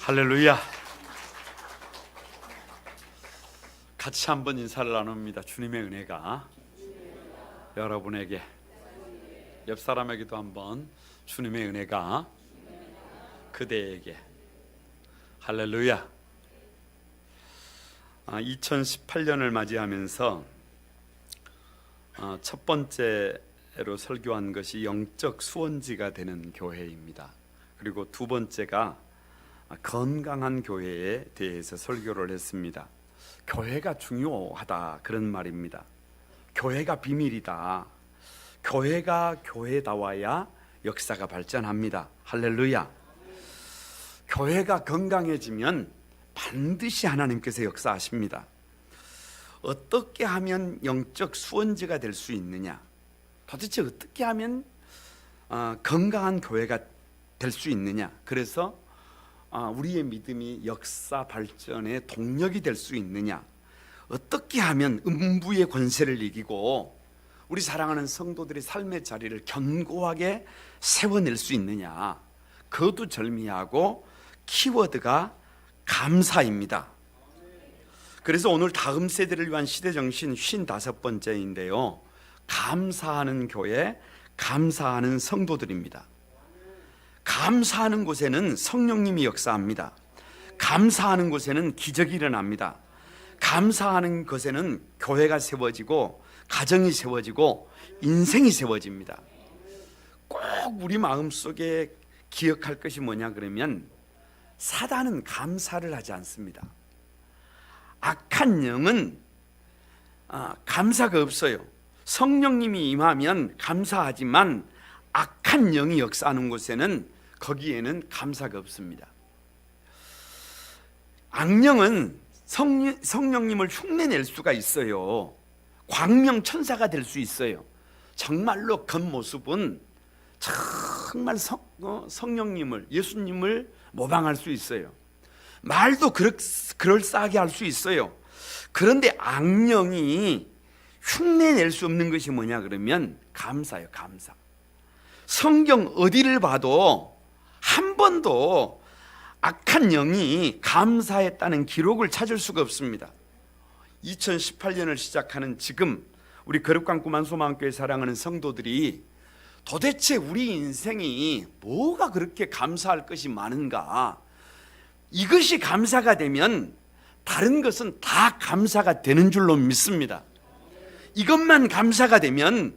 할렐루야. 같이 한번 인사를 나눕니다. 주님의 은혜가 여러분에게, 옆 사람에게도 한번 주님의 은혜가 그대에게. 할렐루야. 2018년을 맞이하면서 첫 번째로 설교한 것이 영적 수원지가 되는 교회입니다. 그리고 두 번째가 건강한 교회에 대해서 설교를 했습니다. 교회가 중요하다, 그런 말입니다. 교회가 비밀이다. 교회가 교회다워야 역사가 발전합니다. 할렐루야. 교회가 건강해지면 반드시 하나님께서 역사하십니다. 어떻게 하면 영적 수원지가 될 수 있느냐, 도대체 어떻게 하면 건강한 교회가 될 수 있느냐, 그래서 우리의 믿음이 역사 발전의 동력이 될 수 있느냐, 어떻게 하면 음부의 권세를 이기고 우리 사랑하는 성도들의 삶의 자리를 견고하게 세워낼 수 있느냐, 거두절미하고 키워드가 감사입니다. 그래서 오늘 다음 세대를 위한 시대정신 55번째인데요 감사하는 교회, 감사하는 성도들입니다. 감사하는 곳에는 성령님이 역사합니다. 감사하는 곳에는 기적이 일어납니다. 감사하는 곳에는 교회가 세워지고 가정이 세워지고 인생이 세워집니다. 꼭 우리 마음속에 기억할 것이 뭐냐 그러면, 사단은 감사를 하지 않습니다. 악한 영은 감사가 없어요. 성령님이 임하면 감사하지만 악한 영이 역사하는 곳에는, 거기에는 감사가 없습니다. 악령은 성령님을 흉내낼 수가 있어요. 광명천사가 될 수 있어요. 정말로 겉모습은 정말 성령님을, 예수님을 모방할 수 있어요. 말도 그럴싸하게 할 수 있어요. 그런데 악령이 흉내낼 수 없는 것이 뭐냐 그러면 감사예요. 감사. 성경 어디를 봐도 한 번도 악한 영이 감사했다는 기록을 찾을 수가 없습니다. 2018년을 시작하는 지금 우리 거룩강구만 소망교회 사랑하는 성도들이 도대체 우리 인생이 뭐가 그렇게 감사할 것이 많은가, 이것이 감사가 되면 다른 것은 다 감사가 되는 줄로 믿습니다. 이것만 감사가 되면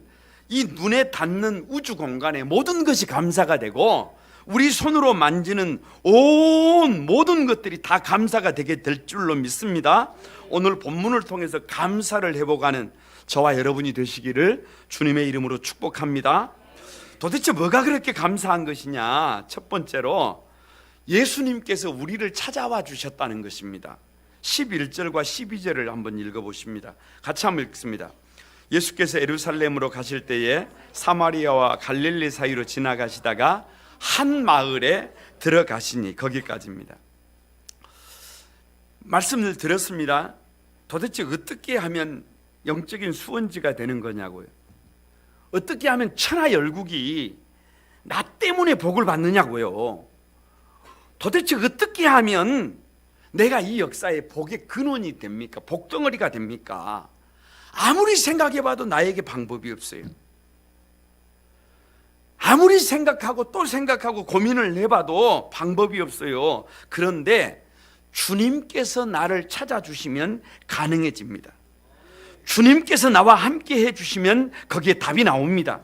이 눈에 닿는 우주 공간의 모든 것이 감사가 되고, 우리 손으로 만지는 온 모든 것들이 다 감사가 되게 될 줄로 믿습니다. 오늘 본문을 통해서 감사를 회복하는 저와 여러분이 되시기를 주님의 이름으로 축복합니다. 도대체 뭐가 그렇게 감사한 것이냐? 첫 번째로 예수님께서 우리를 찾아와 주셨다는 것입니다. 11절과 12절을 한번 읽어보십니다. 같이 한번 읽습니다. 예수께서 예루살렘으로 가실 때에 사마리아와 갈릴리 사이로 지나가시다가 한 마을에 들어가시니, 거기까지입니다. 말씀을 드렸습니다. 도대체 어떻게 하면 영적인 수원지가 되는 거냐고요. 어떻게 하면 천하열국이 나 때문에 복을 받느냐고요. 도대체 어떻게 하면 내가 이 역사의 복의 근원이 됩니까? 복덩어리가 됩니까? 아무리 생각해봐도 나에게 방법이 없어요. 아무리 생각하고 또 생각하고 고민을 해봐도 방법이 없어요. 그런데 주님께서 나를 찾아주시면 가능해집니다. 주님께서 나와 함께 해주시면 거기에 답이 나옵니다.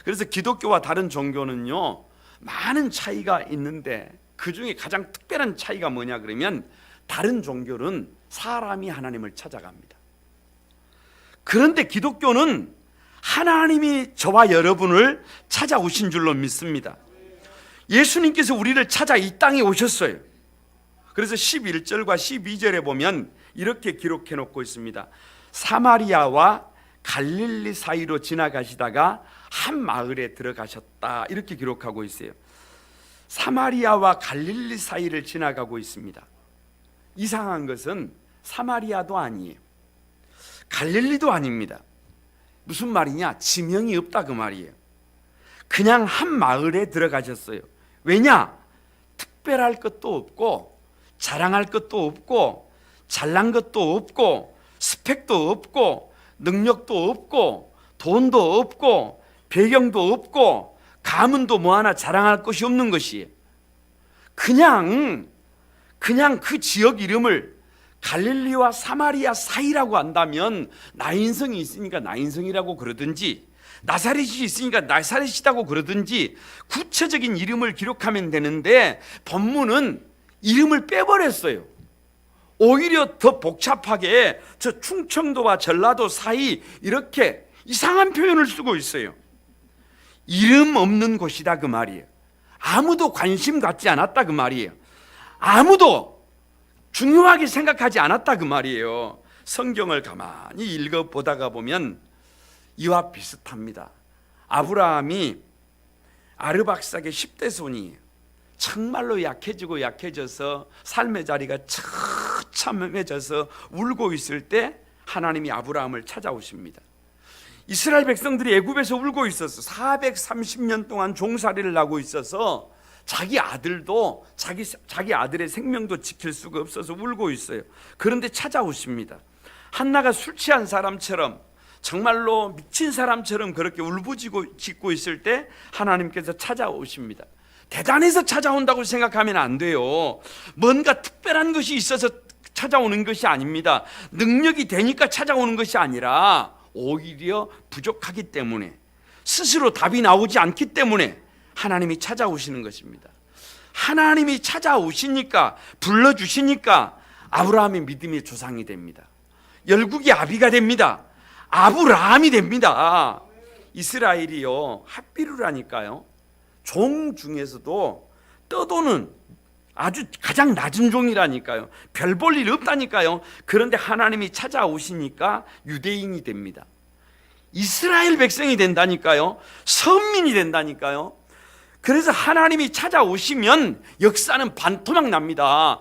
그래서 기독교와 다른 종교는요 많은 차이가 있는데, 그 중에 가장 특별한 차이가 뭐냐 그러면, 다른 종교는 사람이 하나님을 찾아갑니다. 그런데 기독교는 하나님이 저와 여러분을 찾아오신 줄로 믿습니다. 예수님께서 우리를 찾아 이 땅에 오셨어요. 그래서 11절과 12절에 보면 이렇게 기록해 놓고 있습니다. 사마리아와 갈릴리 사이로 지나가시다가 한 마을에 들어가셨다, 이렇게 기록하고 있어요. 사마리아와 갈릴리 사이를 지나가고 있습니다. 이상한 것은 사마리아도 아니에요, 갈릴리도 아닙니다. 무슨 말이냐? 지명이 없다, 그 말이에요. 그냥 한 마을에 들어가셨어요. 왜냐? 특별할 것도 없고 자랑할 것도 없고 잘난 것도 없고 스펙도 없고 능력도 없고 돈도 없고 배경도 없고 가문도 뭐 하나 자랑할 것이 없는 것이에요. 그냥 그 지역 이름을 갈릴리와 사마리아 사이라고 한다면 나인성이 있으니까 나인성이라고 그러든지 나사렛이 있으니까 나사렛이라고 그러든지 구체적인 이름을 기록하면 되는데 본문은 이름을 빼버렸어요. 오히려 더 복잡하게 저 충청도와 전라도 사이 이렇게 이상한 표현을 쓰고 있어요. 이름 없는 곳이다 그 말이에요. 아무도 관심 갖지 않았다 그 말이에요. 아무도 중요하게 생각하지 않았다 그 말이에요. 성경을 가만히 읽어보다가 보면 이와 비슷합니다. 아브라함이 아르박삭의 10대 손이 정말로 약해지고 약해져서 삶의 자리가 처참해져서 울고 있을 때 하나님이 아브라함을 찾아오십니다. 이스라엘 백성들이 애굽에서 울고 있었어. 430년 동안 종살이를 하고 있어서 자기 아들도 자기 아들의 생명도 지킬 수가 없어서 울고 있어요. 그런데 찾아오십니다. 한나가 술 취한 사람처럼 정말로 미친 사람처럼 그렇게 울부짖고 있을 때 하나님께서 찾아오십니다. 대단해서 찾아온다고 생각하면 안 돼요. 뭔가 특별한 것이 있어서 찾아오는 것이 아닙니다. 능력이 되니까 찾아오는 것이 아니라 오히려 부족하기 때문에 스스로 답이 나오지 않기 때문에 하나님이 찾아오시는 것입니다. 하나님이 찾아오시니까 불러주시니까 아브라함의 믿음의 조상이 됩니다. 열국의 아비가 됩니다. 아브라함이 됩니다. 이스라엘이요 핫비루라니까요. 종 중에서도 떠도는 아주 가장 낮은 종이라니까요. 별 볼 일 없다니까요. 그런데 하나님이 찾아오시니까 유대인이 됩니다. 이스라엘 백성이 된다니까요. 선민이 된다니까요. 그래서 하나님이 찾아오시면 역사는 반토막 납니다.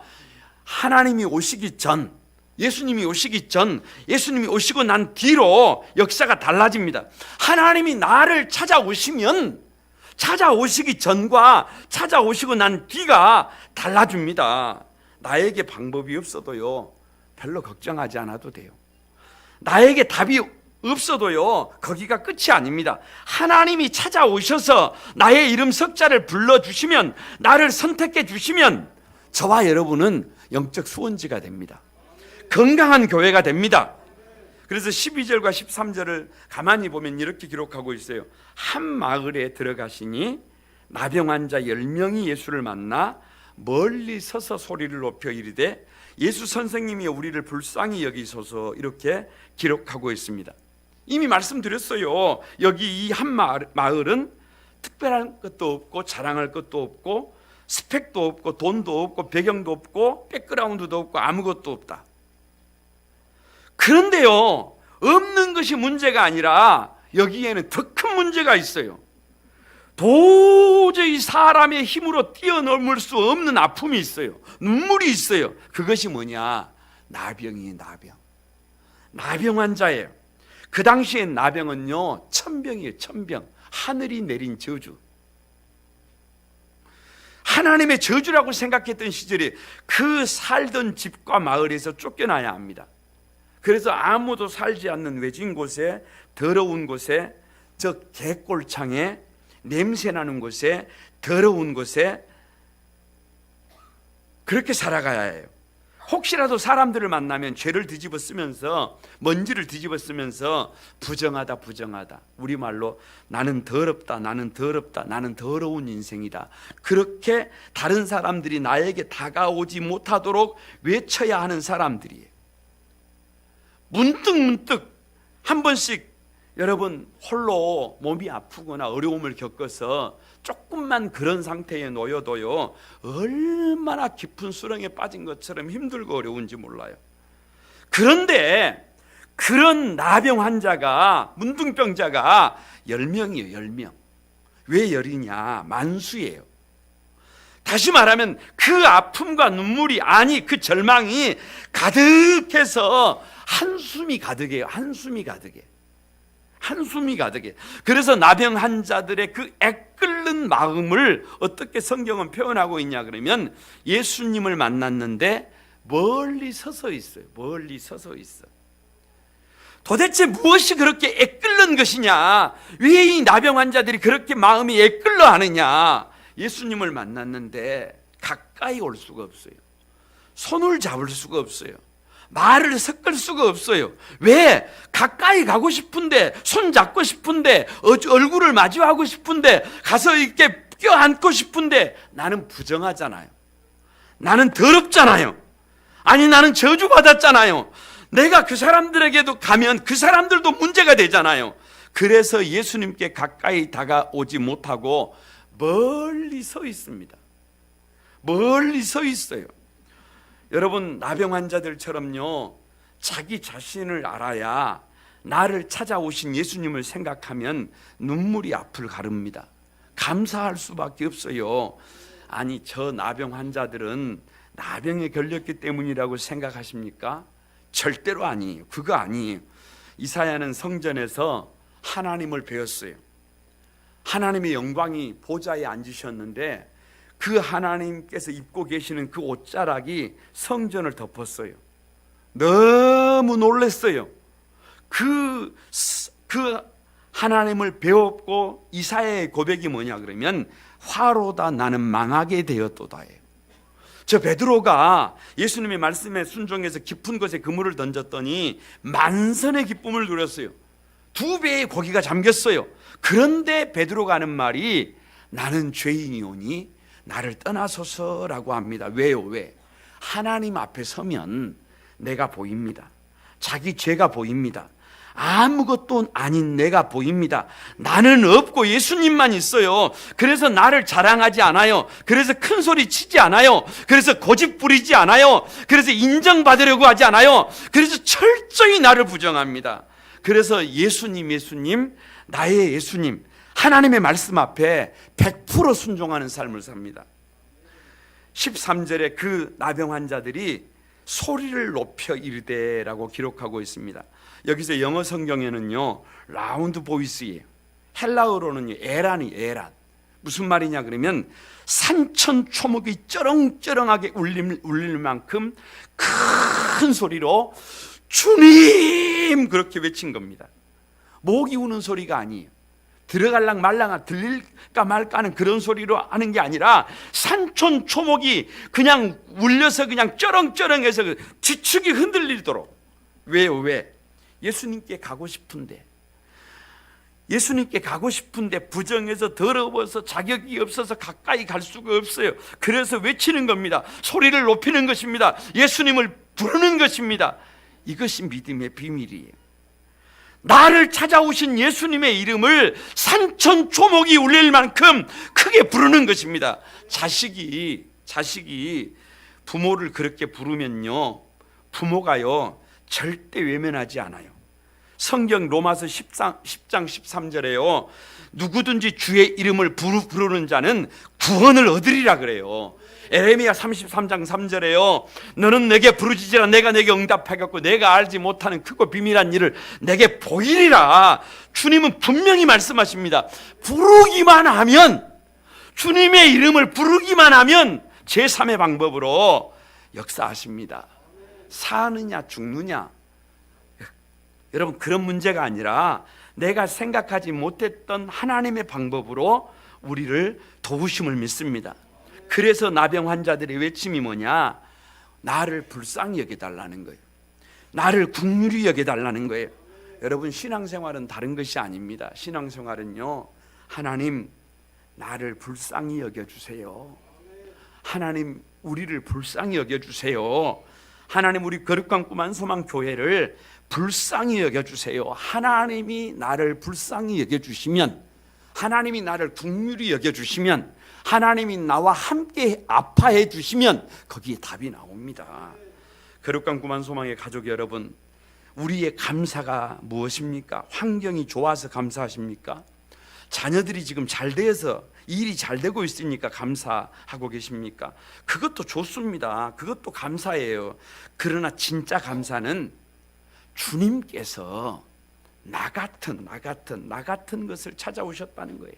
하나님이 오시기 전, 예수님이 오시기 전, 예수님이 오시고 난 뒤로 역사가 달라집니다. 하나님이 나를 찾아오시면 찾아오시기 전과 찾아오시고 난 뒤가 달라집니다. 나에게 방법이 없어도요 별로 걱정하지 않아도 돼요. 나에게 답이 없어도요 거기가 끝이 아닙니다. 하나님이 찾아오셔서 나의 이름 석자를 불러주시면, 나를 선택해 주시면 저와 여러분은 영적 수원지가 됩니다. 건강한 교회가 됩니다. 그래서 12절과 13절을 가만히 보면 이렇게 기록하고 있어요. 한 마을에 들어가시니 나병 환자 10명이 예수를 만나 멀리 서서 소리를 높여 이르되 예수 선생님이 우리를 불쌍히 여기소서, 이렇게 기록하고 있습니다. 이미 말씀드렸어요. 여기 이 한 마을은 특별한 것도 없고 자랑할 것도 없고 스펙도 없고 돈도 없고 배경도 없고 백그라운드도 없고 아무것도 없다. 그런데요 없는 것이 문제가 아니라 여기에는 더 큰 문제가 있어요. 도저히 사람의 힘으로 뛰어넘을 수 없는 아픔이 있어요. 눈물이 있어요. 그것이 뭐냐? 나병이에요. 나병 환자예요. 그 당시에 나병은요 천병이에요. 천병. 하늘이 내린 저주, 하나님의 저주라고 생각했던 시절에 그 살던 집과 마을에서 쫓겨나야 합니다. 그래서 아무도 살지 않는 외진 곳에, 더러운 곳에, 저 개꼴창에, 냄새나는 곳에, 더러운 곳에 그렇게 살아가야 해요. 혹시라도 사람들을 만나면 죄를 뒤집어 쓰면서, 먼지를 뒤집어 쓰면서 부정하다, 우리말로 나는 더럽다, 나는 더러운 인생이다, 그렇게 다른 사람들이 나에게 다가오지 못하도록 외쳐야 하는 사람들이에요. 문득 한 번씩 여러분 홀로 몸이 아프거나 어려움을 겪어서 조금만 그런 상태에 놓여도요 얼마나 깊은 수렁에 빠진 것처럼 힘들고 어려운지 몰라요. 그런데 그런 나병 환자가, 문둥병자가 10명이에요. 10명. 왜 10이냐? 만수예요. 다시 말하면 그 아픔과 눈물이, 아니 그 절망이 가득해서 한숨이 가득해요. 한숨이 가득해. 그래서 나병 환자들의 그 애끓는 큰 마음을 어떻게 성경은 표현하고 있냐 그러면 예수님을 만났는데 멀리 서서 있어요. 멀리 서서 있어. 도대체 무엇이 그렇게 애끓는 것이냐? 왜 이 나병 환자들이 그렇게 마음이 애끓러 하느냐? 예수님을 만났는데 가까이 올 수가 없어요. 손을 잡을 수가 없어요. 말을 섞을 수가 없어요. 왜? 가까이 가고 싶은데, 손 잡고 싶은데, 얼굴을 마주하고 싶은데, 가서 이렇게 껴안고 싶은데 나는 부정하잖아요. 나는 더럽잖아요. 아니, 나는 저주받았잖아요. 내가 그 사람들에게도 가면 그 사람들도 문제가 되잖아요. 그래서 예수님께 가까이 다가오지 못하고 멀리 서 있습니다. 멀리 서 있어요. 여러분, 나병 환자들처럼요, 자기 자신을 알아야 나를 찾아오신 예수님을 생각하면 눈물이 앞을 가릅니다. 감사할 수밖에 없어요. 아니, 저 나병 환자들은 나병에 걸렸기 때문이라고 생각하십니까? 절대로 아니에요. 그거 아니에요. 이사야는 성전에서 하나님을 배웠어요. 하나님의 영광이 보좌에 앉으셨는데 그 하나님께서 입고 계시는 그 옷자락이 성전을 덮었어요. 너무 놀랐어요. 그 하나님을 배웠고 이사야의 고백이 뭐냐 그러면 화로다 나는 망하게 되었도다예요. 저 베드로가 예수님의 말씀에 순종해서 깊은 곳에 그물을 던졌더니 만선의 기쁨을 누렸어요. 2배의 고기가 잠겼어요. 그런데 베드로가 하는 말이 나는 죄인이오니 나를 떠나소서라고 합니다. 왜요? 왜? 하나님 앞에 서면 내가 보입니다. 자기 죄가 보입니다. 아무것도 아닌 내가 보입니다. 나는 없고 예수님만 있어요. 그래서 나를 자랑하지 않아요. 그래서 큰 소리 치지 않아요. 그래서 고집 부리지 않아요. 그래서 인정받으려고 하지 않아요. 그래서 철저히 나를 부정합니다. 그래서 예수님, 나의 예수님, 하나님의 말씀 앞에 100% 순종하는 삶을 삽니다. 13절에 그 나병 환자들이 소리를 높여 이르되라고 기록하고 있습니다. 여기서 영어 성경에는요 라운드 보이스예요. 헬라어로는요 에란. 무슨 말이냐 그러면 산천초목이 쩌렁쩌렁하게 울릴 만큼 큰 소리로 주님 그렇게 외친 겁니다. 목이 우는 소리가 아니에요. 들어갈랑 말랑 들릴까 말까 하는 그런 소리로 하는 게 아니라 산천초목이 그냥 울려서 그냥 쩌렁쩌렁해서 지축이 흔들리도록. 왜요? 왜? 예수님께 가고 싶은데 부정해서 더러워서 자격이 없어서 가까이 갈 수가 없어요. 그래서 외치는 겁니다. 소리를 높이는 것입니다. 예수님을 부르는 것입니다. 이것이 믿음의 비밀이에요. 나를 찾아오신 예수님의 이름을 산천초목이 울릴 만큼 크게 부르는 것입니다. 자식이 부모를 그렇게 부르면요 부모가요 절대 외면하지 않아요. 성경 로마서 10장 13절에요 누구든지 주의 이름을 부르는 자는 구원을 얻으리라 그래요. 에레미야 33장 3절에요 너는 내게 부르짖으라 내가 내게 응답하겠고 내가 알지 못하는 크고 비밀한 일을 내게 보이리라. 주님은 분명히 말씀하십니다. 부르기만 하면, 주님의 이름을 부르기만 하면 제3의 방법으로 역사하십니다. 사느냐 죽느냐 여러분 그런 문제가 아니라 내가 생각하지 못했던 하나님의 방법으로 우리를 도우심을 믿습니다. 그래서 나병 환자들의 외침이 뭐냐? 나를 불쌍히 여겨달라는 거예요. 나를 긍휼히 여겨달라는 거예요. 여러분 신앙생활은 다른 것이 아닙니다. 신앙생활은요 하나님 나를 불쌍히 여겨주세요. 하나님 우리를 불쌍히 여겨주세요. 하나님 우리 거룩한 꿈 한소망 교회를 불쌍히 여겨주세요. 하나님이 나를 불쌍히 여겨주시면, 하나님이 나를 긍휼히 여겨주시면, 하나님이 나와 함께 아파해 주시면 거기에 답이 나옵니다. 거룩한 꿈 한소망의 가족 여러분, 우리의 감사가 무엇입니까? 환경이 좋아서 감사하십니까? 자녀들이 지금 잘 돼서 일이 잘 되고 있으니까 감사하고 계십니까? 그것도 좋습니다. 그것도 감사해요. 그러나 진짜 감사는 주님께서 나 같은 것을 찾아오셨다는 거예요.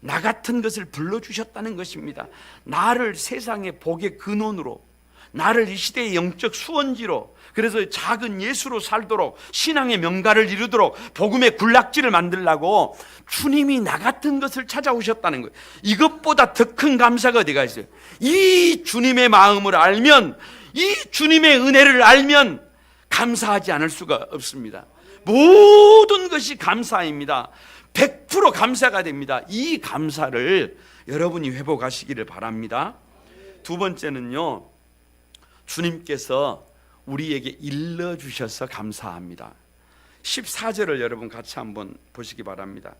나 같은 것을 불러주셨다는 것입니다. 나를 세상의 복의 근원으로, 나를 이 시대의 영적 수원지로, 그래서 작은 예수로 살도록, 신앙의 명가를 이루도록, 복음의 군락지를 만들라고 주님이 나 같은 것을 찾아오셨다는 거예요. 이것보다 더 큰 감사가 어디가 있어요? 이 주님의 마음을 알면, 이 주님의 은혜를 알면 감사하지 않을 수가 없습니다. 모든 것이 감사입니다. 100% 감사가 됩니다. 이 감사를 여러분이 회복하시기를 바랍니다. 두 번째는요, 주님께서 우리에게 일러주셔서 감사합니다. 14절을 여러분 같이 한번 보시기 바랍니다.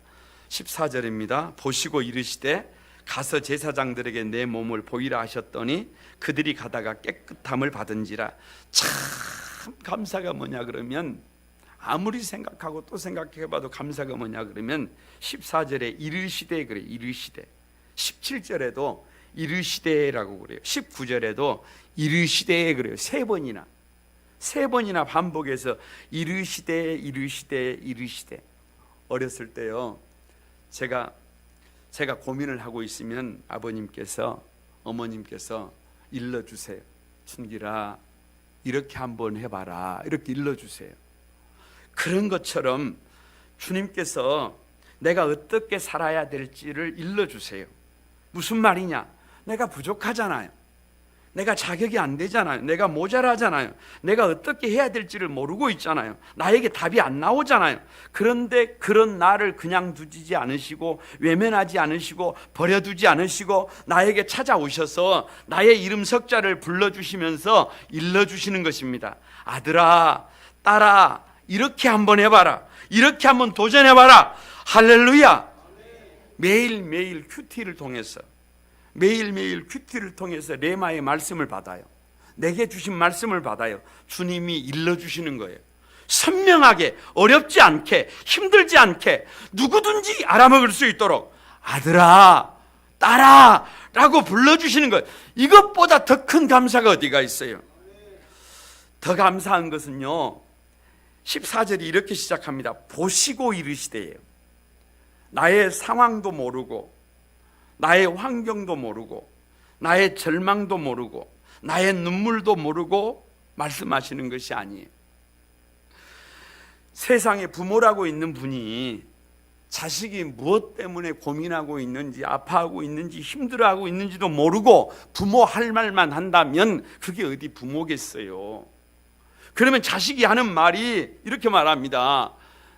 14절입니다. 보시고 이르시되 가서 제사장들에게 내 몸을 보이라 하셨더니 그들이 가다가 깨끗함을 받은지라. 참 감사가 뭐냐 그러면, 아무리 생각하고 또 생각해봐도 감사가 뭐냐 그러면 14절에 이르시되 그래요. 이르시되. 17절에도 이르시되라고 그래요. 19절에도 이르시되 그래요. 세 번이나 반복해서 이르시되 이르시되 이르시되. 어렸을 때요, 제가 고민을 하고 있으면 아버님께서, 어머님께서 일러주세요. 춘기라 이렇게 한번 해봐라, 이렇게 일러주세요. 그런 것처럼 주님께서 내가 어떻게 살아야 될지를 일러주세요. 무슨 말이냐? 내가 부족하잖아요. 내가 자격이 안 되잖아요. 내가 모자라잖아요. 내가 어떻게 해야 될지를 모르고 있잖아요. 나에게 답이 안 나오잖아요. 그런데 그런 나를 그냥 두지 않으시고, 외면하지 않으시고, 버려두지 않으시고 나에게 찾아오셔서 나의 이름 석자를 불러주시면서 일러주시는 것입니다. 아들아, 딸아, 이렇게 한번 해봐라. 이렇게 한번 도전해봐라. 할렐루야. 매일매일 큐티를 통해서, 매일매일 큐티를 통해서 레마의 말씀을 받아요. 내게 주신 말씀을 받아요. 주님이 일러주시는 거예요. 선명하게, 어렵지 않게, 힘들지 않게 누구든지 알아먹을 수 있도록 아들아, 딸아 라고 불러주시는 거예요. 이것보다 더 큰 감사가 어디가 있어요? 더 감사한 것은요, 14절이 이렇게 시작합니다. 보시고 이르시되예요. 나의 상황도 모르고, 나의 환경도 모르고, 나의 절망도 모르고, 나의 눈물도 모르고 말씀하시는 것이 아니에요. 세상에 부모라고 있는 분이 자식이 무엇 때문에 고민하고 있는지, 아파하고 있는지, 힘들어하고 있는지도 모르고 부모 할 말만 한다면 그게 어디 부모겠어요? 그러면 자식이 하는 말이 이렇게 말합니다.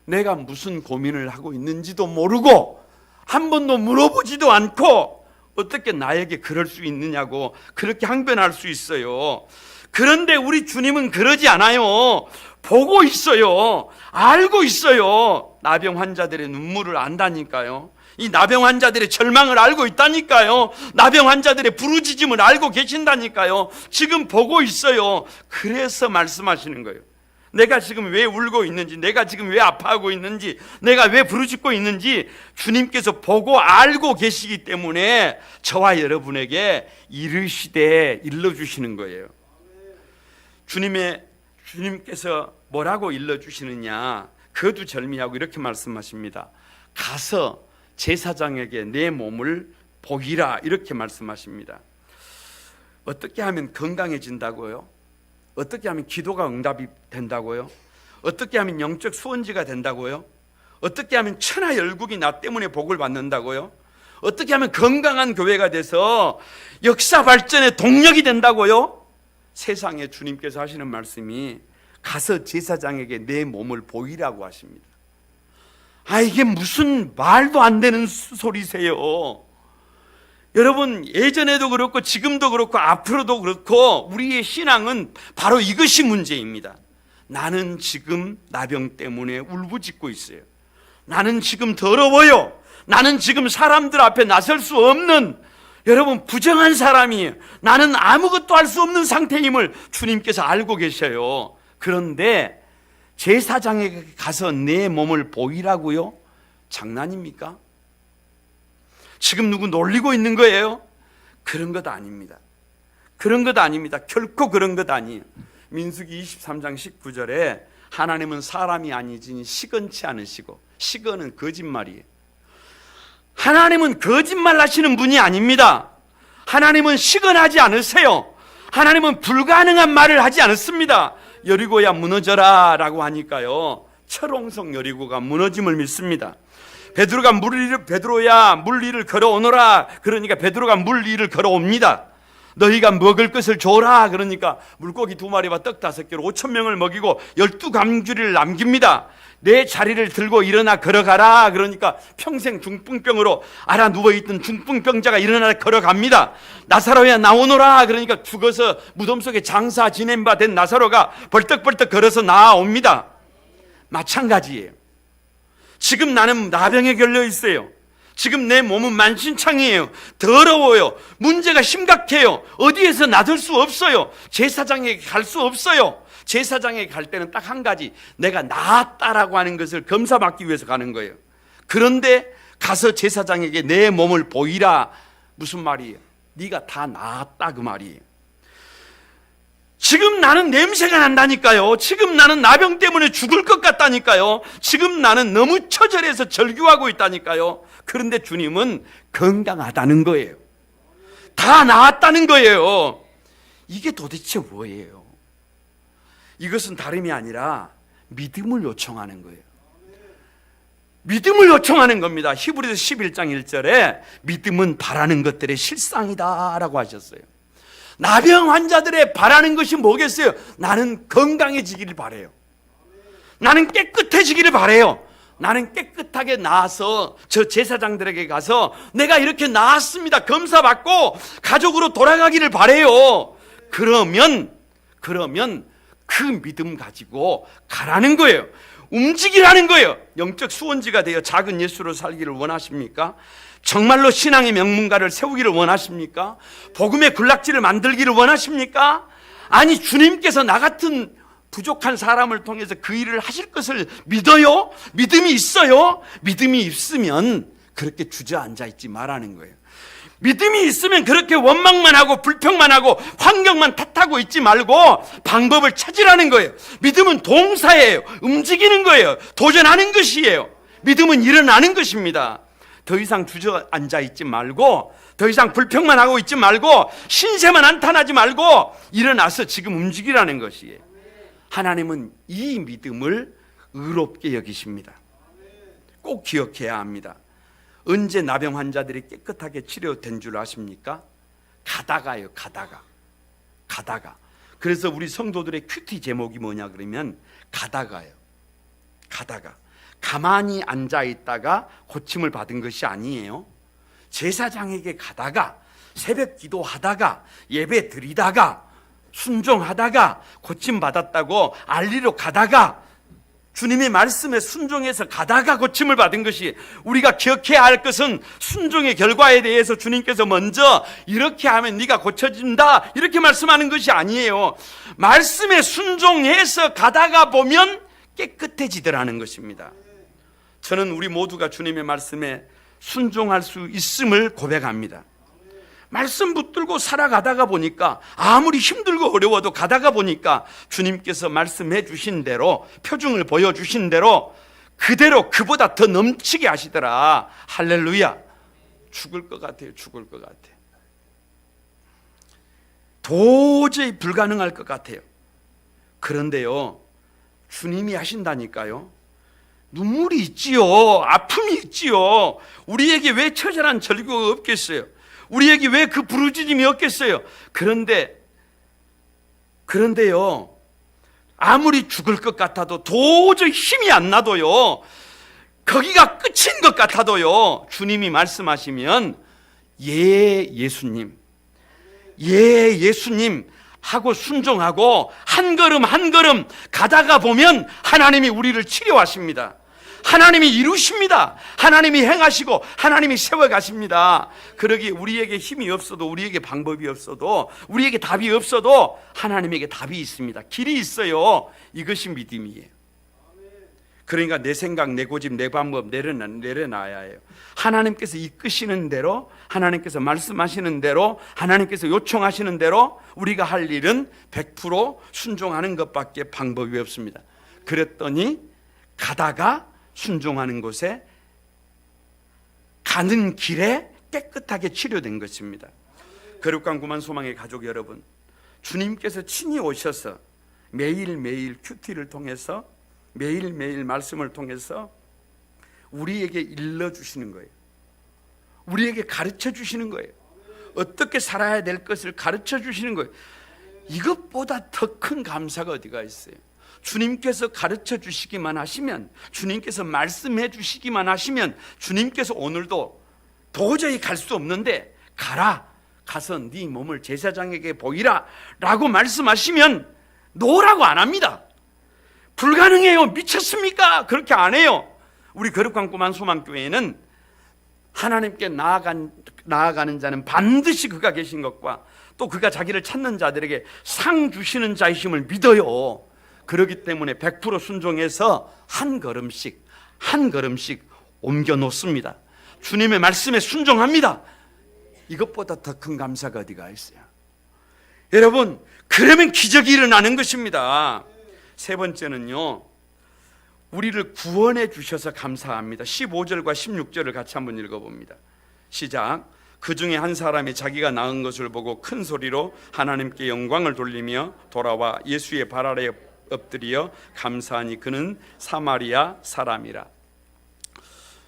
내가 무슨 고민을 하고 있는지도 모르고 한 번도 물어보지도 않고 어떻게 나에게 그럴 수 있느냐고 그렇게 항변할 수 있어요. 그런데 우리 주님은 그러지 않아요. 보고 있어요. 알고 있어요. 나병 환자들의 눈물을 안다니까요. 이 나병 환자들의 절망을 알고 있다니까요. 나병 환자들의 부르짖음을 알고 계신다니까요. 지금 보고 있어요. 그래서 말씀하시는 거예요. 내가 지금 왜 울고 있는지, 내가 지금 왜 아파하고 있는지, 내가 왜 부르짖고 있는지 주님께서 보고 알고 계시기 때문에 저와 여러분에게 이르시되 일러주시는 거예요. 주님께서 뭐라고 일러주시느냐, 거두절미하고 이렇게 말씀하십니다. 가서 제사장에게 내 몸을 보이라, 이렇게 말씀하십니다. 어떻게 하면 건강해진다고요? 어떻게 하면 기도가 응답이 된다고요? 어떻게 하면 영적 수원지가 된다고요? 어떻게 하면 천하열국이 나 때문에 복을 받는다고요? 어떻게 하면 건강한 교회가 돼서 역사 발전의 동력이 된다고요? 세상에 주님께서 하시는 말씀이 가서 제사장에게 내 몸을 보이라고 하십니다. 이게 무슨 말도 안 되는 소리세요. 여러분, 예전에도 그렇고 지금도 그렇고 앞으로도 그렇고 우리의 신앙은 바로 이것이 문제입니다. 나는 지금 나병 때문에 울부짖고 있어요. 나는 지금 더러워요. 나는 지금 사람들 앞에 나설 수 없는, 여러분, 부정한 사람이에요. 나는 아무것도 할 수 없는 상태임을 주님께서 알고 계셔요. 그런데 제사장에게 가서 내 몸을 보이라고요? 장난입니까? 지금 누구 놀리고 있는 거예요? 그런 것 아닙니다. 그런 것 아닙니다. 결코 그런 것 아니에요. 민수기 23장 19절에 하나님은 사람이 아니지니 시건치 않으시고, 시건은 거짓말이에요. 하나님은 거짓말 하시는 분이 아닙니다. 하나님은 시건하지 않으세요. 하나님은 불가능한 말을 하지 않습니다. 여리고야 무너져라 라고 하니까요, 철옹성 여리고가 무너짐을 믿습니다. 베드로야 물 위를 걸어오너라. 그러니까 베드로가 물 위를 걸어옵니다. 너희가 먹을 것을 줘라. 그러니까 물고기 2마리와 떡 5개로 5,000명을 먹이고 12광주리를 남깁니다. 내 자리를 들고 일어나 걸어가라. 그러니까 평생 중풍병으로 알아 누워있던 중풍병자가 일어나 걸어갑니다. 나사로야 나오너라. 그러니까 죽어서 무덤 속에 장사 지낸 바 된 나사로가 벌떡벌떡 걸어서 나옵니다. 마찬가지예요. 지금 나는 나병에 걸려 있어요. 지금 내 몸은 만신창이에요. 더러워요. 문제가 심각해요. 어디에서 나설 수 없어요. 제사장에게 갈 수 없어요. 제사장에게 갈 때는 딱 한 가지, 내가 나았다라고 하는 것을 검사받기 위해서 가는 거예요. 그런데 가서 제사장에게 내 몸을 보이라. 무슨 말이에요? 네가 다 나았다 그 말이에요. 지금 나는 냄새가 난다니까요. 지금 나는 나병 때문에 죽을 것 같다니까요. 지금 나는 너무 처절해서 절규하고 있다니까요. 그런데 주님은 건강하다는 거예요. 다 나았다는 거예요. 이게 도대체 뭐예요? 이것은 다름이 아니라 믿음을 요청하는 거예요. 믿음을 요청하는 겁니다. 히브리서 11장 1절에 믿음은 바라는 것들의 실상이다 라고 하셨어요. 나병 환자들의 바라는 것이 뭐겠어요? 나는 건강해지기를 바라요. 나는 깨끗해지기를 바라요. 나는 깨끗하게 나아서 저 제사장들에게 가서 내가 이렇게 나았습니다. 검사받고 가족으로 돌아가기를 바라요. 그러면 그 믿음 가지고 가라는 거예요. 움직이라는 거예요. 영적 수원지가 되어 작은 예수로 살기를 원하십니까? 정말로 신앙의 명문가를 세우기를 원하십니까? 복음의 군락지를 만들기를 원하십니까? 아니, 주님께서 나 같은 부족한 사람을 통해서 그 일을 하실 것을 믿어요? 믿음이 있어요? 믿음이 있으면 그렇게 주저앉아 있지 말라는 거예요. 믿음이 있으면 그렇게 원망만 하고 불평만 하고 환경만 탓하고 있지 말고 방법을 찾으라는 거예요. 믿음은 동사예요. 움직이는 거예요. 도전하는 것이에요. 믿음은 일어나는 것입니다. 더 이상 주저앉아 있지 말고, 더 이상 불평만 하고 있지 말고, 신세만 한탄하지 말고 일어나서 지금 움직이라는 것이에요. 하나님은 이 믿음을 의롭게 여기십니다. 꼭 기억해야 합니다. 언제 나병 환자들이 깨끗하게 치료된 줄 아십니까? 가다가요. 가다가. 그래서 우리 성도들의 큐티 제목이 뭐냐 그러면 가다가요. 가다가. 가만히 앉아 있다가 고침을 받은 것이 아니에요. 제사장에게 가다가, 새벽 기도하다가, 예배 드리다가, 순종하다가 고침 받았다고 알리러 가다가, 주님의 말씀에 순종해서 가다가 고침을 받은 것이, 우리가 기억해야 할 것은 순종의 결과에 대해서 주님께서 먼저 이렇게 하면 네가 고쳐진다 이렇게 말씀하는 것이 아니에요. 말씀에 순종해서 가다가 보면 깨끗해지더라는 것입니다. 저는 우리 모두가 주님의 말씀에 순종할 수 있음을 고백합니다. 말씀 붙들고 살아가다가 보니까, 아무리 힘들고 어려워도 가다가 보니까 주님께서 말씀해 주신 대로, 표징을 보여주신 대로 그대로 그보다 더 넘치게 하시더라. 할렐루야. 죽을 것 같아요. 죽을 것 같아요. 도저히 불가능할 것 같아요. 그런데요, 주님이 하신다니까요. 눈물이 있지요. 아픔이 있지요. 우리에게 왜 처절한 절규가 없겠어요? 우리에게 왜 그 부르짖음이 없겠어요? 그런데요, 아무리 죽을 것 같아도, 도저히 힘이 안 나도요, 거기가 끝인 것 같아도요, 주님이 말씀하시면 예수님 하고 순종하고 한 걸음 한 걸음 가다가 보면 하나님이 우리를 치료하십니다. 하나님이 이루십니다. 하나님이 행하시고 하나님이 세워가십니다. 그러기에 우리에게 힘이 없어도, 우리에게 방법이 없어도, 우리에게 답이 없어도 하나님에게 답이 있습니다. 길이 있어요. 이것이 믿음이에요. 그러니까 내 생각, 내 고집, 내 방법 내려놔야 해요. 하나님께서 이끄시는 대로, 하나님께서 말씀하시는 대로, 하나님께서 요청하시는 대로 우리가 할 일은 100% 순종하는 것밖에 방법이 없습니다. 그랬더니 가다가 순종하는 곳에 가는 길에 깨끗하게 치료된 것입니다. 거룩한 구만 소망의 가족 여러분, 주님께서 친히 오셔서 매일매일 큐티를 통해서 매일매일 말씀을 통해서 우리에게 일러주시는 거예요. 우리에게 가르쳐 주시는 거예요. 어떻게 살아야 될 것을 가르쳐 주시는 거예요. 이것보다 더 큰 감사가 어디가 있어요. 주님께서 가르쳐 주시기만 하시면, 주님께서 말씀해 주시기만 하시면, 주님께서 오늘도 도저히 갈 수 없는데 가라, 가서 네 몸을 제사장에게 보이라 라고 말씀하시면 노라고 안 합니다. 불가능해요. 미쳤습니까? 그렇게 안 해요. 우리 거룩한 구만 소망교회는 하나님께 나아가는 자는 반드시 그가 계신 것과 또 그가 자기를 찾는 자들에게 상 주시는 자이심을 믿어요. 그렇기 때문에 100% 순종해서 한 걸음씩 옮겨 놓습니다. 주님의 말씀에 순종합니다. 이것보다 더 큰 감사가 어디가 있어요. 여러분, 그러면 기적이 일어나는 것입니다. 세 번째는요, 우리를 구원해 주셔서 감사합니다. 15절과 16절을 같이 한번 읽어봅니다. 시작. 그 중에 한 사람이 자기가 낳은 것을 보고 큰 소리로 하나님께 영광을 돌리며 돌아와 예수의 발 아래에 엎드려 감사하니 그는 사마리아 사람이라.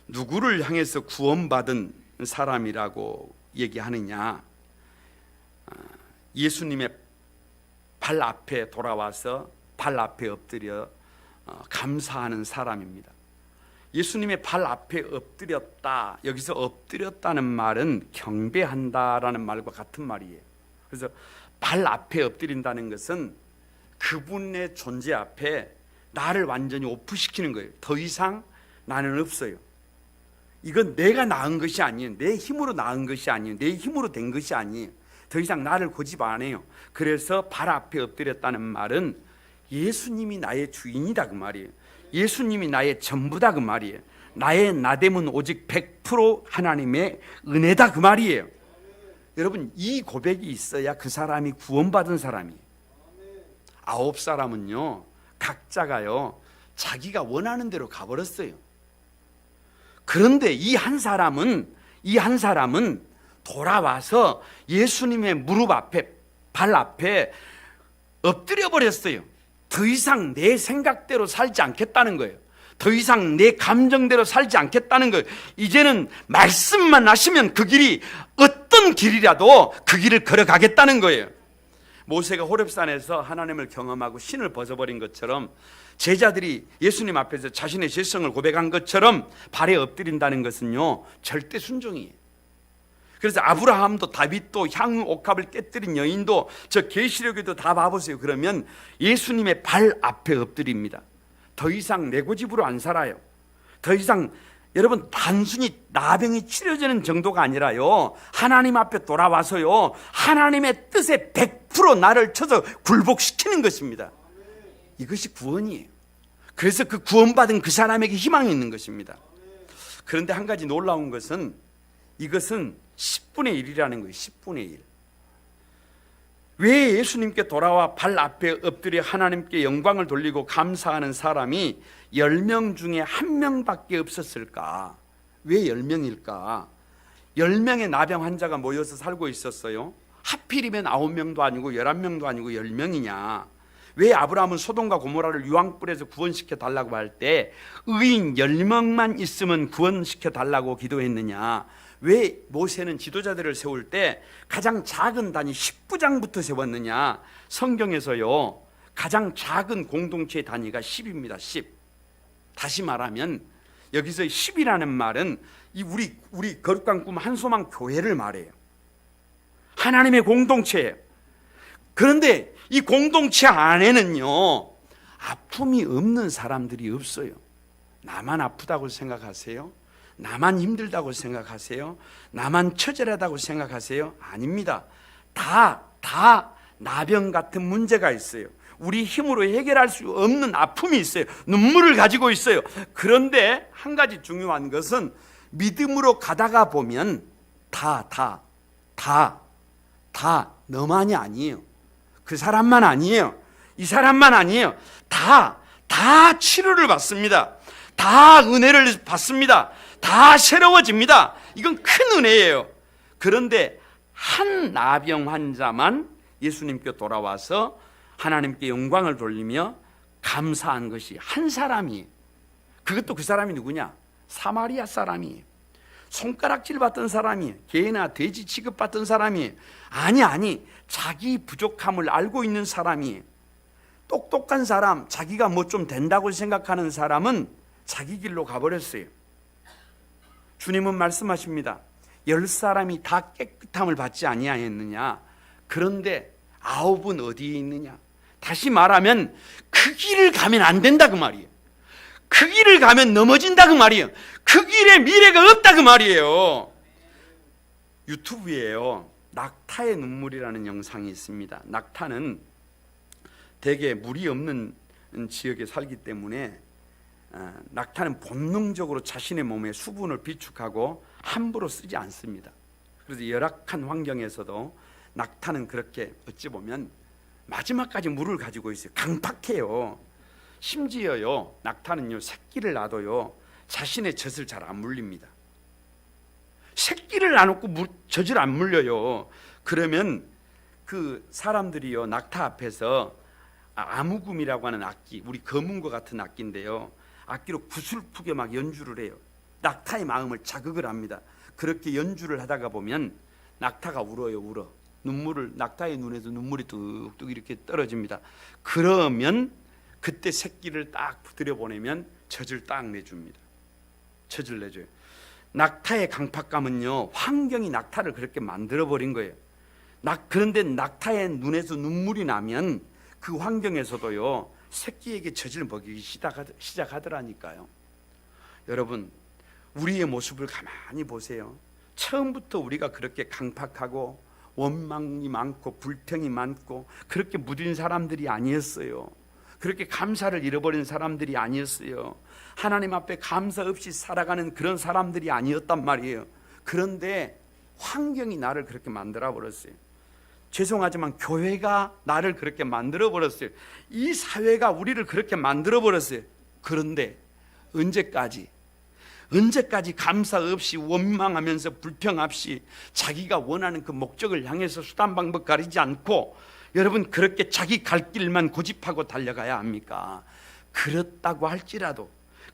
누구를 향해서 구원받은 사람이라고 얘기하느냐? 예수님의 발 앞에 돌아와서 발 앞에 엎드려 감사하는 사람입니다. 예수님의 발 앞에 엎드렸다. 여기서 엎드렸다는 말은 경배한다라는 말과 같은 말이에요. 그래서 발 앞에 엎드린다는 것은 그분의 존재 앞에 나를 완전히 오프시키는 거예요. 더 이상 나는 없어요. 이건 내가 낳은 것이 아니에요. 내 힘으로 낳은 것이 아니에요. 내 힘으로 된 것이 아니에요. 더 이상 나를 고집 안 해요. 그래서 발 앞에 엎드렸다는 말은 예수님이 나의 주인이다 그 말이에요. 예수님이 나의 전부다 그 말이에요. 나의 나됨은 오직 100% 하나님의 은혜다 그 말이에요. 여러분, 이 고백이 있어야 그 사람이 구원받은 사람이에요. 9사람은요 각자가요 자기가 원하는 대로 가버렸어요. 그런데 이 한 사람은 돌아와서 예수님의 무릎 앞에, 발 앞에 엎드려 버렸어요. 더 이상 내 생각대로 살지 않겠다는 거예요. 더 이상 내 감정대로 살지 않겠다는 거예요. 이제는 말씀만 하시면 그 길이 어떤 길이라도 그 길을 걸어가겠다는 거예요. 모세가 호렙산에서 하나님을 경험하고 신을 벗어버린 것처럼 제자들이 예수님 앞에서 자신의 죄성을 고백한 것처럼 발에 엎드린다는 것은요 절대 순종이에요. 그래서 아브라함도 다윗도 향 옥합을 깨뜨린 여인도 저 계시록에도 다 봐보세요. 그러면 예수님의 발 앞에 엎드립니다. 더 이상 내 고집으로 안 살아요. 더 이상 여러분 단순히 나병이 치료되는 정도가 아니라요 하나님 앞에 돌아와서요 하나님의 뜻에 100% 나를 쳐서 굴복시키는 것입니다. 이것이 구원이에요. 그래서 그 구원받은 그 사람에게 희망이 있는 것입니다. 그런데 한 가지 놀라운 것은 이것은 10분의 1이라는 거예요. 10분의 1. 왜 예수님께 돌아와 발 앞에 엎드려 하나님께 영광을 돌리고 감사하는 사람이 10명 중에 1명밖에 없었을까? 왜 10명일까? 10명의 나병 환자가 모여서 살고 있었어요. 하필이면 9명도 아니고 11명도 아니고 10명이냐? 왜 아브라함은 소돔과 고모라를 유황불에서 구원시켜 달라고 할 때 의인 10명만 있으면 구원시켜 달라고 기도했느냐? 왜 모세는 지도자들을 세울 때 가장 작은 단위 10부장부터 세웠느냐? 성경에서요 가장 작은 공동체의 단위가 10입니다. 10. 다시 말하면 여기서 10이라는 말은 우리 거룩한 꿈 한소망 교회를 말해요. 하나님의 공동체예요. 그런데 이 공동체 안에는요 아픔이 없는 사람들이 없어요. 나만 아프다고 생각하세요? 나만 힘들다고 생각하세요? 나만 처절하다고 생각하세요? 아닙니다. 다 나병 같은 문제가 있어요. 우리 힘으로 해결할 수 없는 아픔이 있어요. 눈물을 가지고 있어요. 그런데 한 가지 중요한 것은 믿음으로 가다가 보면 다 너만이 아니에요. 그 사람만 아니에요. 이 사람만 아니에요. 다 치료를 받습니다. 다 은혜를 받습니다. 다 새로워집니다. 이건 큰 은혜예요. 그런데 한 나병 환자만 예수님께 돌아와서 하나님께 영광을 돌리며 감사한 것이 한 사람이, 그것도 그 사람이 누구냐? 사마리아 사람이, 손가락질 받던 사람이, 개나 돼지 취급받던 사람이, 아니 자기 부족함을 알고 있는 사람이, 똑똑한 사람, 자기가 뭐 좀 된다고 생각하는 사람은 자기 길로 가버렸어요. 주님은 말씀하십니다. 10사람이 다 깨끗함을 받지 아니하였느냐? 그런데 9은 어디에 있느냐? 다시 말하면 그 길을 가면 안 된다 그 말이에요. 그 길을 가면 넘어진다 그 말이에요. 그 길에 미래가 없다 그 말이에요. 유튜브에요, 낙타의 눈물이라는 영상이 있습니다. 낙타는 대개 물이 없는 지역에 살기 때문에 낙타는 본능적으로 자신의 몸에 수분을 비축하고 함부로 쓰지 않습니다. 그래서 열악한 환경에서도 낙타는 그렇게 어찌 보면 마지막까지 물을 가지고 있어요. 강팍해요. 심지어요, 낙타는요, 새끼를 놔도요 자신의 젖을 잘 안 물립니다. 새끼를 놔놓고 젖을 안 물려요. 그러면 그 사람들이요, 낙타 앞에서 아무금이라고 하는 악기, 우리 검은거 같은 악기인데요, 악기로 구슬프게 막 연주를 해요. 낙타의 마음을 자극을 합니다. 그렇게 연주를 하다가 보면 낙타가 울어요. 울어. 눈물을, 낙타의 눈에서 눈물이 뚝뚝 이렇게 떨어집니다. 그러면 그때 새끼를 딱 들여보내면 젖을 딱 내줍니다. 젖을 내줘요. 낙타의 강팍감은요, 환경이 낙타를 그렇게 만들어버린 거예요. 그런데 낙타의 눈에서 눈물이 나면 그 환경에서도요, 새끼에게 젖을 먹이기 시작하더라니까요. 여러분, 우리의 모습을 가만히 보세요. 처음부터 우리가 그렇게 강팍하고 원망이 많고 불평이 많고 그렇게 무딘 사람들이 아니었어요. 그렇게 감사를 잃어버린 사람들이 아니었어요. 하나님 앞에 감사 없이 살아가는 그런 사람들이 아니었단 말이에요. 그런데 환경이 나를 그렇게 만들어 버렸어요. 죄송하지만 교회가 나를 그렇게 만들어 버렸어요. 이 사회가 우리를 그렇게 만들어 버렸어요. 그런데 언제까지 감사 없이 원망하면서 불평 없이 자기가 원하는 그 목적을 향해서 수단 방법 가리지 않고 여러분 그렇게 자기 갈 길만 고집하고 달려가야 합니까? 그렇다고 할지라도,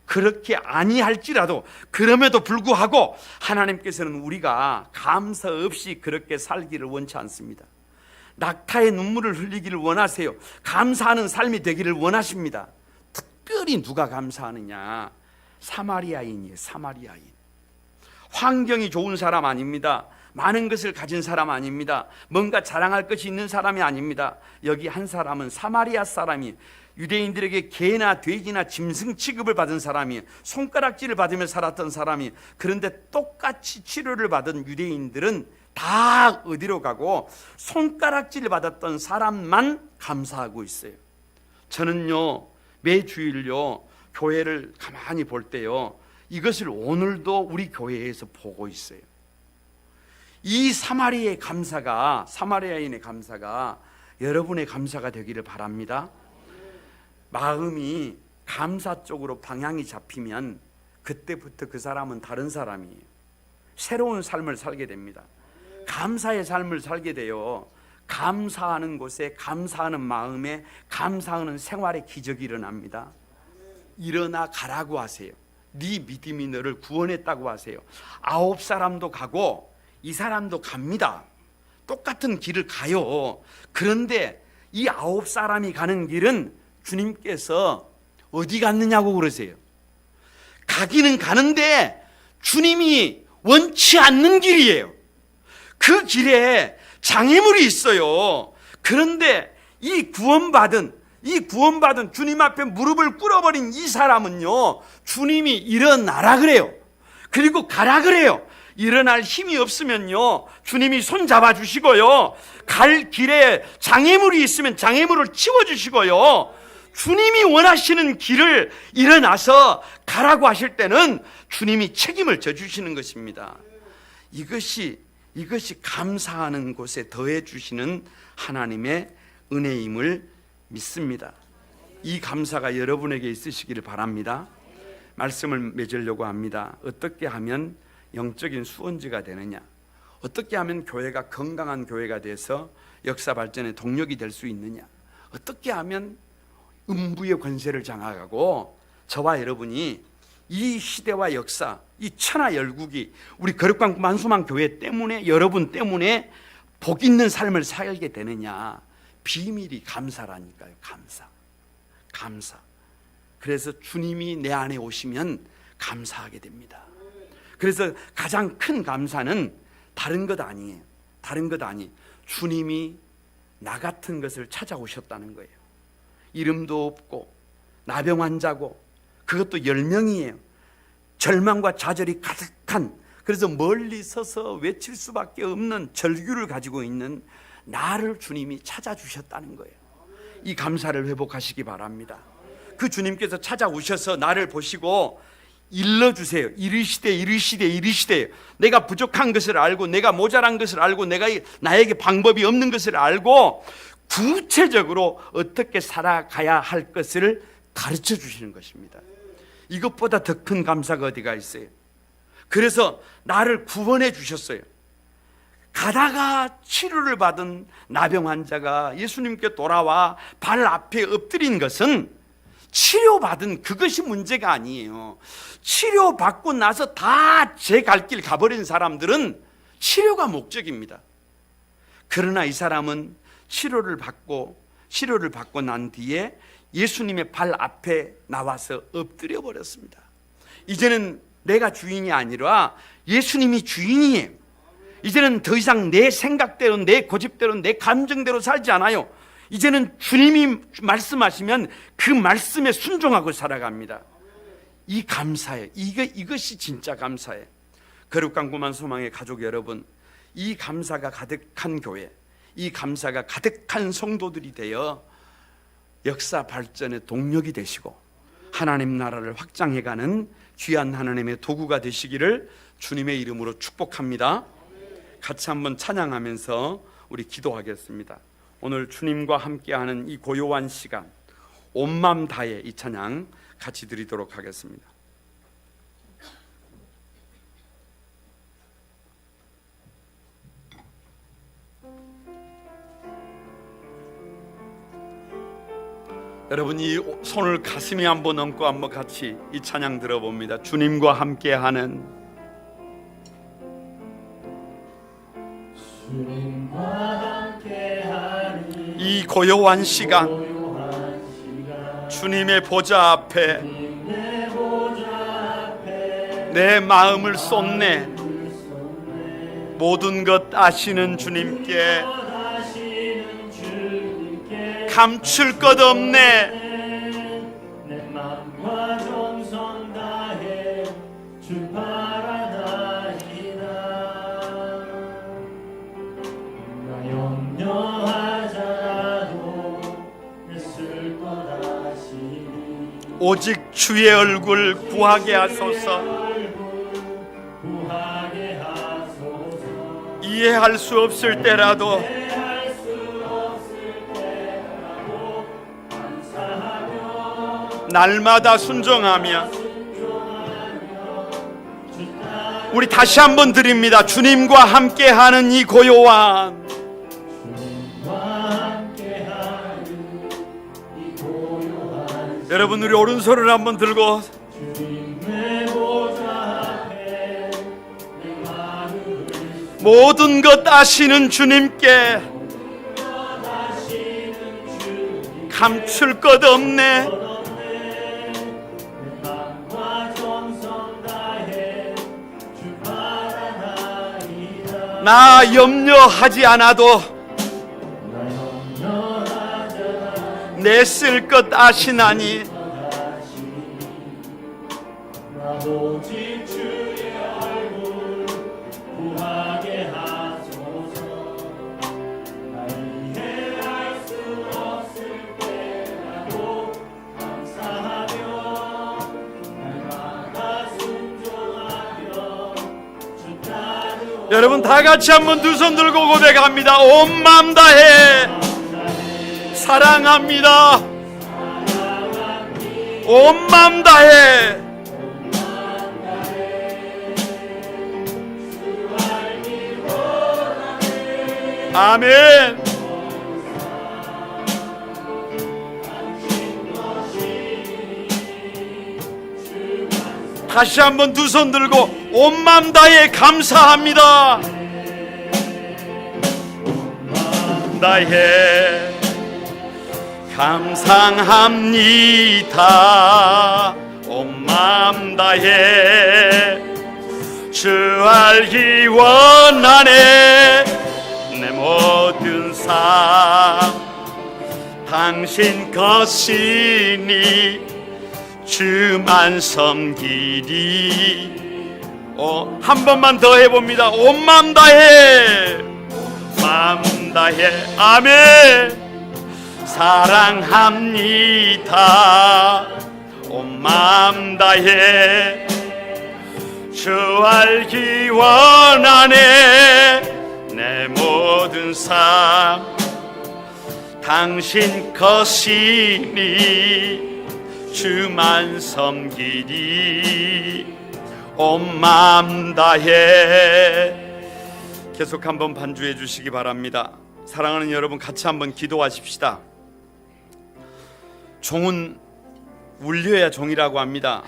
그렇게 아니할지라도, 그럼에도 불구하고 하나님께서는 우리가 감사 없이 그렇게 살기를 원치 않습니다. 낙타의 눈물을 흘리기를 원하세요. 감사하는 삶이 되기를 원하십니다. 특별히 누가 감사하느냐? 사마리아인이에요. 사마리아인. 환경이 좋은 사람 아닙니다. 많은 것을 가진 사람 아닙니다. 뭔가 자랑할 것이 있는 사람이 아닙니다. 여기 한 사람은 사마리아 사람이, 유대인들에게 개나 돼지나 짐승 취급을 받은 사람이, 손가락질을 받으며 살았던 사람이, 그런데 똑같이 치료를 받은 유대인들은 다 어디로 가고 손가락질 받았던 사람만 감사하고 있어요. 저는요, 매주일요 교회를 가만히 볼 때요, 이것을 오늘도 우리 교회에서 보고 있어요. 이 사마리아인의 감사가 여러분의 감사가 되기를 바랍니다. 마음이 감사 쪽으로 방향이 잡히면 그때부터 그 사람은 다른 사람이에요. 새로운 삶을 살게 됩니다. 감사의 삶을 살게 돼요. 감사하는 곳에, 감사하는 마음에, 감사하는 생활의 기적이 일어납니다. 일어나 가라고 하세요. 네 믿음이 너를 구원했다고 하세요. 9사람도 가고 이 사람도 갑니다. 똑같은 길을 가요. 그런데 이 9사람이 가는 길은 주님께서 어디 갔느냐고 그러세요. 가기는 가는데 주님이 원치 않는 길이에요. 그 길에 장애물이 있어요. 그런데 이 구원받은 주님 앞에 무릎을 꿇어버린 이 사람은요, 주님이 일어나라 그래요. 그리고 가라 그래요. 일어날 힘이 없으면요, 주님이 손 잡아주시고요, 갈 길에 장애물이 있으면 장애물을 치워주시고요, 주님이 원하시는 길을 일어나서 가라고 하실 때는 주님이 책임을 져주시는 것입니다. 이것이 감사하는 곳에 더해 주시는 하나님의 은혜임을 믿습니다. 이 감사가 여러분에게 있으시기를 바랍니다. 말씀을 맺으려고 합니다. 어떻게 하면 영적인 수원지가 되느냐? 어떻게 하면 교회가 건강한 교회가 돼서 역사 발전의 동력이 될 수 있느냐? 어떻게 하면 음부의 권세를 장악하고 저와 여러분이 이 시대와 역사, 이 천하열국이 우리 거룩한 만수만 교회 때문에, 여러분 때문에 복 있는 삶을 살게 되느냐? 비밀이 감사라니까요. 감사. 그래서 주님이 내 안에 오시면 감사하게 됩니다. 그래서 가장 큰 감사는 다른 것 아니에요. 주님이 나 같은 것을 찾아오셨다는 거예요. 이름도 없고 나병 환자고 그것도 10명이에요. 절망과 좌절이 가득한, 그래서 멀리 서서 외칠 수밖에 없는 절규를 가지고 있는 나를 주님이 찾아주셨다는 거예요. 이 감사를 회복하시기 바랍니다. 그 주님께서 찾아오셔서 나를 보시고 일러주세요. 이르시되 내가 부족한 것을 알고, 내가 모자란 것을 알고, 나에게 방법이 없는 것을 알고 구체적으로 어떻게 살아가야 할 것을 가르쳐 주시는 것입니다. 이것보다 더 큰 감사가 어디가 있어요? 그래서 나를 구원해 주셨어요. 가다가 치료를 받은 나병 환자가 예수님께 돌아와 발 앞에 엎드린 것은 치료받은 그것이 문제가 아니에요. 치료받고 나서 다 제 갈 길 가버린 사람들은 치료가 목적입니다. 그러나 이 사람은 치료를 받고 난 뒤에 예수님의 발 앞에 나와서 엎드려 버렸습니다. 이제는 내가 주인이 아니라 예수님이 주인이에요. 이제는 더 이상 내 생각대로, 내 고집대로, 내 감정대로 살지 않아요. 이제는 주님이 말씀하시면 그 말씀에 순종하고 살아갑니다. 이 감사예요. 이것이 진짜 감사예요. 거룩한 구만 소망의 가족 여러분, 이 감사가 가득한 교회, 이 감사가 가득한 성도들이 되어 역사 발전의 동력이 되시고 하나님 나라를 확장해가는 귀한 하나님의 도구가 되시기를 주님의 이름으로 축복합니다. 같이 한번 찬양하면서 우리 기도하겠습니다. 오늘 주님과 함께하는 이 고요한 시간, 온 맘 다해 이 찬양 같이 드리도록 하겠습니다. 여러분, 이 손을 가슴에 한번 얹고 한번 같이 이 찬양 들어봅니다. 주님과 함께하는 이 고요한 시간, 주님의 보좌 앞에 내 마음을 쏟네. 모든 것 아시는 주님께 감출 것 없네. 내 맘과 정성 다해 주 바라나이다. 나 염려하자라도 애쓸 것 아시니 오직 주의 얼굴 구하게 하소서. 이해할 수 없을 때라도 날마다 순종하며, 우리 다시 한번 드립니다. 주님과 함께하는 이 고요한, 여러분, 우리 오른손을 한번 들고 모든 것 아시는 주님께 감출 것 없네. 나 염려하지 않아도 내 쓸 것 아시나니 오직 주의 얼굴 구하게 하소서. 나 이해할 수 없을 때라도 감사하며 날마다 순종하며 주 따르오. 여러분 다 같이 한번 두 손 들고 고백합니다. 온 마음 다해 사랑합니다. 온 마음 다해 아멘. 다시 한번 두 손 들고 온 마음 다해 감사합니다. 다해 감상합니다. 온 마음 다해 주 알기 원하네. 내 모든 삶 당신 것이니 주만 섬기리. 한 번만 더 해봅니다. 온 마음 다해 마음 다해 아멘. 사랑합니다. 온 마음 다해 주 알기 원하네. 내 모든 삶 당신 것이니 주만 섬기리. 온 마음 다해. 계속 한번 반주해 주시기 바랍니다. 사랑하는 여러분, 같이 한번 기도하십시다. 종은 울려야 종이라고 합니다.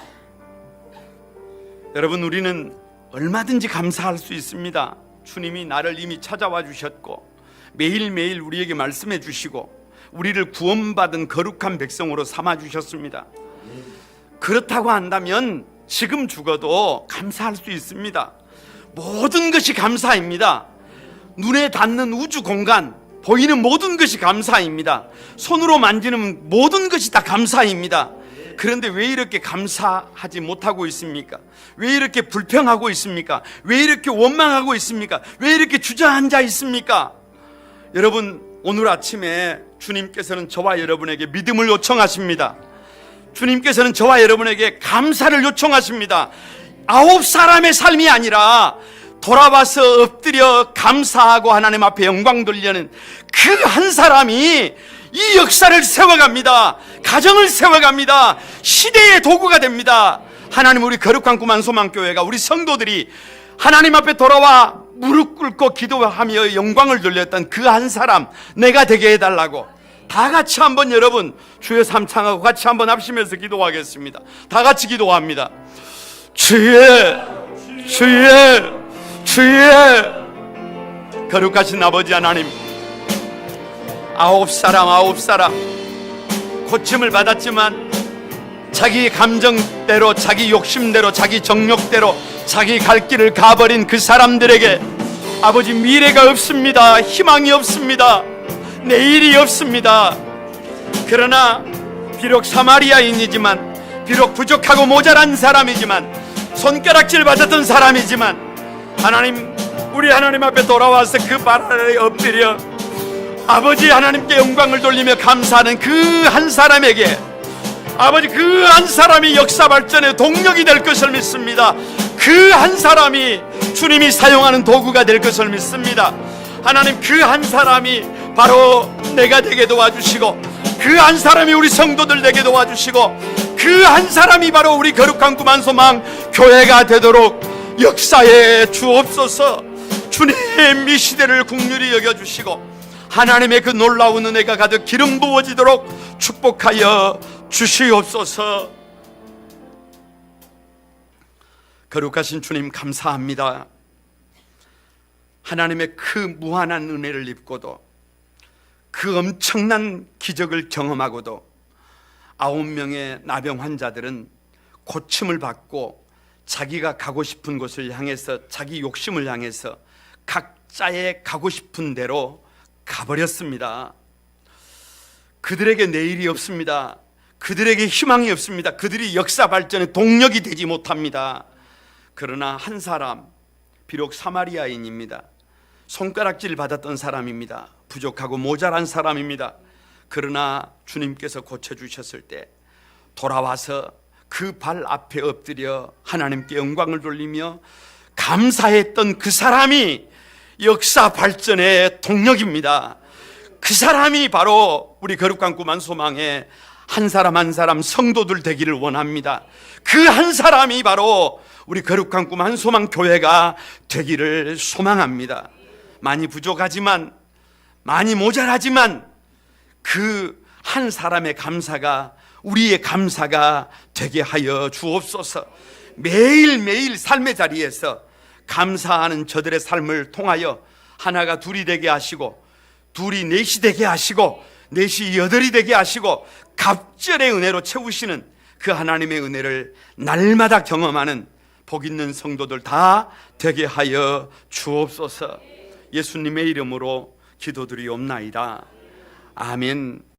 여러분, 우리는 얼마든지 감사할 수 있습니다. 주님이 나를 이미 찾아와 주셨고 매일매일 우리에게 말씀해 주시고 우리를 구원받은 거룩한 백성으로 삼아 주셨습니다. 그렇다고 한다면 지금 죽어도 감사할 수 있습니다. 모든 것이 감사입니다. 눈에 닿는 우주 공간, 보이는 모든 것이 감사입니다. 손으로 만지는 모든 것이 다 감사입니다. 그런데 왜 이렇게 감사하지 못하고 있습니까? 왜 이렇게 불평하고 있습니까? 왜 이렇게 원망하고 있습니까? 왜 이렇게 주저앉아 있습니까? 여러분, 오늘 아침에 주님께서는 저와 여러분에게 믿음을 요청하십니다. 주님께서는 저와 여러분에게 감사를 요청하십니다. 9사람의 삶이 아니라 돌아와서 엎드려 감사하고 하나님 앞에 영광 돌리는 그 한 사람이 이 역사를 세워갑니다. 가정을 세워갑니다. 시대의 도구가 됩니다. 하나님, 우리 거룩한 구만 소망교회가, 우리 성도들이 하나님 앞에 돌아와 무릎 꿇고 기도하며 영광을 돌렸던 그 한 사람, 내가 되게 해달라고 다 같이 한번 여러분 주여 삼창하고 같이 한번 합심해서 기도하겠습니다. 다 같이 기도합니다. 주의 거룩하신 아버지 하나님, 9사람 고침을 받았지만 자기 감정대로, 자기 욕심대로, 자기 정욕대로 자기 갈 길을 가버린 그 사람들에게 아버지, 미래가 없습니다. 희망이 없습니다. 내일이 없습니다. 그러나 비록 사마리아인이지만, 비록 부족하고 모자란 사람이지만, 손가락질 받았던 사람이지만, 하나님, 우리 하나님 앞에 돌아와서 그 발 아래에 엎드려 아버지 하나님께 영광을 돌리며 감사하는 그 한 사람에게 아버지, 그 한 사람이 역사 발전의 동력이 될 것을 믿습니다. 그 한 사람이 주님이 사용하는 도구가 될 것을 믿습니다. 하나님, 그 한 사람이 바로 내가 되게 도와주시고, 그 한 사람이 우리 성도들 되게 도와주시고, 그 한 사람이 바로 우리 거룩한 구만 소망 교회가 되도록 역사에 주옵소서. 주님, 이 시대를 긍휼히 여겨주시고 하나님의 그 놀라운 은혜가 가득 기름 부어지도록 축복하여 주시옵소서. 거룩하신 주님, 감사합니다. 하나님의 그 무한한 은혜를 입고도, 그 엄청난 기적을 경험하고도 9명의 나병 환자들은 고침을 받고 자기가 가고 싶은 곳을 향해서, 자기 욕심을 향해서 각자의 가고 싶은 대로 가버렸습니다. 그들에게 내일이 없습니다. 그들에게 희망이 없습니다. 그들이 역사 발전의 동력이 되지 못합니다. 그러나 한 사람, 비록 사마리아인입니다. 손가락질 받았던 사람입니다. 부족하고 모자란 사람입니다. 그러나 주님께서 고쳐주셨을 때 돌아와서 그 발 앞에 엎드려 하나님께 영광을 돌리며 감사했던 그 사람이 역사 발전의 동력입니다. 그 사람이 바로 우리 거룩한 구만 소망의 한 사람 한 사람 성도들 되기를 원합니다. 그 한 사람이 바로 우리 거룩한 구만 소망 교회가 되기를 소망합니다. 많이 부족하지만 많이 모자라지만 그 한 사람의 감사가 우리의 감사가 되게 하여 주옵소서. 매일매일 삶의 자리에서 감사하는 저들의 삶을 통하여 하나가 둘이 되게 하시고, 둘이 넷이 되게 하시고, 넷이 여덟이 되게 하시고, 갑절의 은혜로 채우시는 그 하나님의 은혜를 날마다 경험하는 복 있는 성도들 다 되게 하여 주옵소서. 예수님의 이름으로 기도드리옵나이다. 아멘.